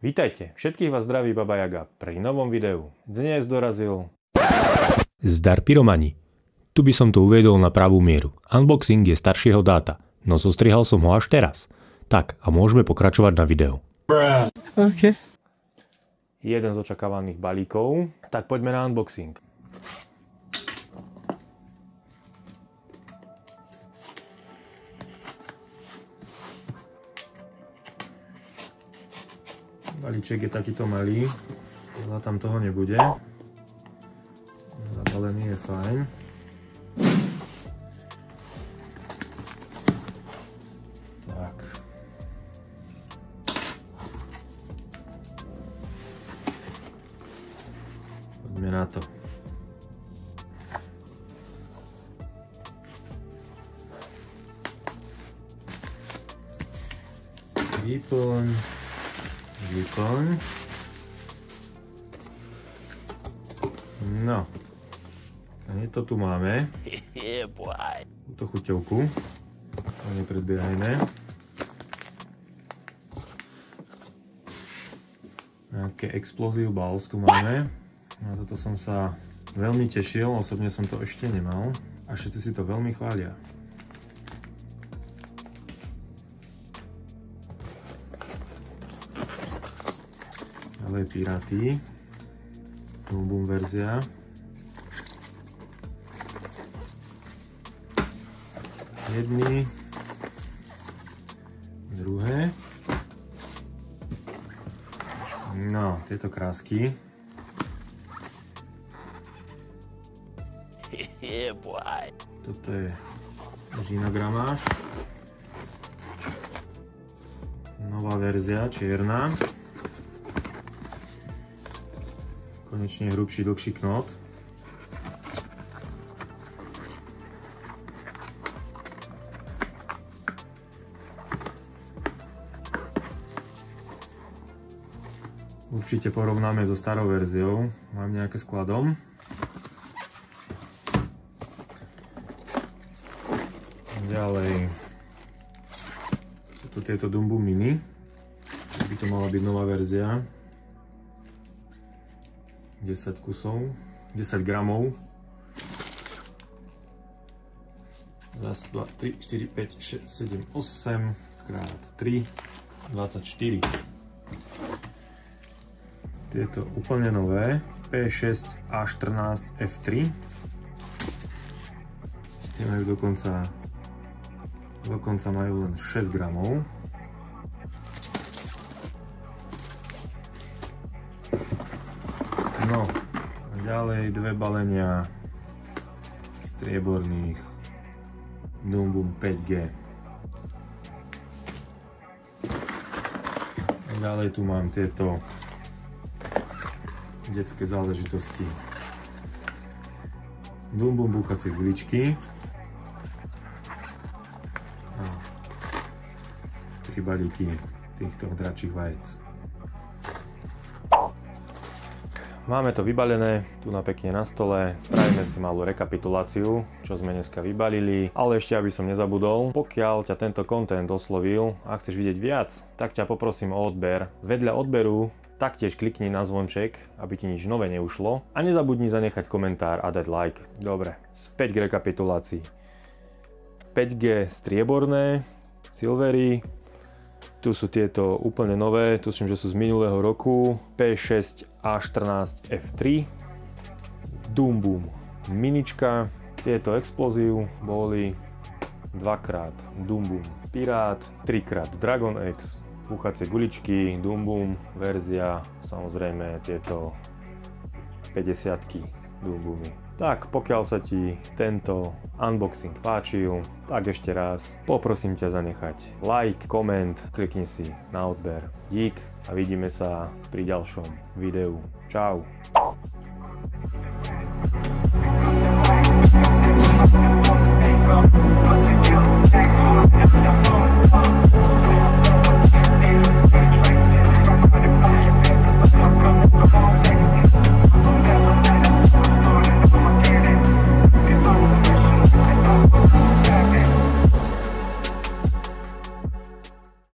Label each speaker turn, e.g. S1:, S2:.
S1: Vítajte, všetkých vás zdraví Baba Jaga pri novom videu. Dnes dorazil zdar pyromani. Tu by som to uviedol na pravú mieru. Unboxing je staršieho dáta, no zostrihal som ho až teraz. Tak a môžeme pokračovať na video.
S2: Okay.
S1: Jeden z očakávaných balíkov, tak poďme na unboxing. Balíček je takýto malý, veľa tam toho nebude. Zabalený je fajn. Tak. Poďme na to. Výplň. No, to tu máme. Túto chuťovku. Nepredbiehajme. Nejaké Explosive Balls tu máme. Na toto som sa veľmi tešil, osobne som to ešte nemal. A všetci si to veľmi chvália. Ale Piraty, Boom verzia. Jedny, druhé. No, tieto krásky. Toto je žinogramáž. Nová verzia, čierna. Konečne hrubší, dlhší knot. Určite porovnáme so starou verziou. Mám nejaké skladom. Ďalej. Sú tu tieto Dumbo Mini. By to mala byť nová verzia. 10 kusov, 10 gramov. Raz, 2, 3, 4, 5, 6, 7, 8 krát 3, 24. Tieto úplne nové, P6 A14 F3. Tie majú dokonca majú len 6 gramov. No, a ďalej dve balenia strieborných Dumbo 5G. A ďalej tu mám tieto detské záležitosti. Dumbo búchacie guličky. A 3 balíky týchto dračích vajec. Máme to vybalené, tu na pekne na stole, spravíme si malú rekapituláciu, čo sme dneska vybalili, ale ešte aby som nezabudol, pokiaľ ťa tento content oslovil a chceš vidieť viac, tak ťa poprosím o odber. Vedľa odberu taktiež klikni na zvonček, aby ti nič nové neušlo a nezabudni zanechať komentár a dať like. Dobre, späť k rekapitulácii. 5G strieborné, silvery. Tu sú tieto úplne nové, tuším, že sú z minulého roku. P6 A14 F3. Dumbo minička. Tieto Explosive boli 2x Dumbo Pirát, 3x Dragon X, búchacie guličky, Dumbo verzia, samozrejme tieto 50-ky Dumbo. Tak, pokiaľ sa ti tento unboxing páčil, tak ešte raz poprosím ťa zanechať like, koment, klikni si na odber. Dík a vidíme sa pri ďalšom videu. Čau.
S3: Take